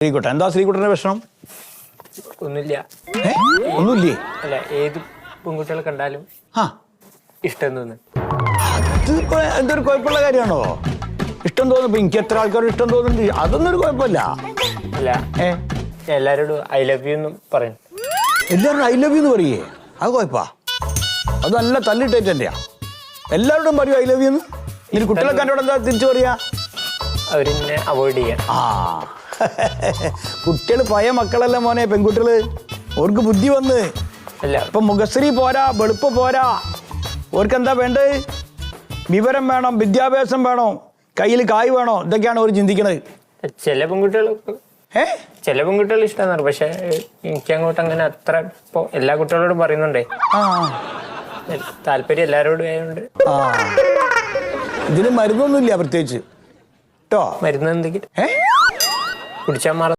ശ്രീകുട്ടൻ എന്താ ശ്രീകുട്ടന്റെ പ്രശ്നം? ഒന്നുമില്ല. ഒന്നുമില്ലേ? അല്ല, ഏത് പെൺകുട്ടികളെ കണ്ടാലും ഇഷ്ടം തോന്നുന്നു. അത് എന്തൊരു കുഴപ്പമുള്ള കാര്യമാണോ? ഇഷ്ടം തോന്നുന്നു. ഇപ്പൊ എനിക്ക് എത്ര ആൾക്കാർ ഇഷ്ടം തോന്നുന്നുണ്ട്, അതൊന്നും ഒരു കുഴപ്പമില്ല. അല്ല, എല്ലാരോടും ഐ ലവ് യു എന്ന് പറയും. എല്ലാവരും ഐ ലവ് യു എന്ന് പറയേ? അത് കുഴപ്പാ? അത് നല്ല തല്ലിട്ടേറ്റാ. എല്ലാവരോടും പറയൂ ഐ ലവ് യു എന്ന്. ഇനി കുട്ടികളെ കണ്ടോടെ എന്താ തിരിച്ചു പറയാ? അവരിന്നെ അവോയ്ഡ് ചെയ്യാൻ. കുട്ടികൾ പഴയ മക്കളല്ല മോനെ, പെൺകുട്ടികള്. ഓർക്ക് ബുദ്ധി വന്ന്. അല്ല, ഇപ്പൊ മുഖശ്രീ പോരാ, വെളുപ്പ് പോരാ. ഓർക്ക് എന്താ വേണ്ടത്? വിവരം വേണം, വിദ്യാഭ്യാസം വേണം, കയ്യിൽ കായ് വേണോ, ഇതൊക്കെയാണ് അവർ ചിന്തിക്കണത്. ചില പെൺകുട്ടികൾ ഇഷ്ടമാണ്. പക്ഷെ എനിക്ക് അങ്ങോട്ട് അങ്ങനെ അത്ര ഇപ്പൊ എല്ലാ കുട്ടികളോടും പറയുന്നുണ്ടേ. താല്പര്യം എല്ലാരോടും ആയതുകൊണ്ട്. ഇതിന് മരുന്നൊന്നുമില്ല പ്രത്യേകിച്ച് കേട്ടോ. മരുന്ന് എന്തെങ്കിലും കുടിച്ചാൽ മാറും.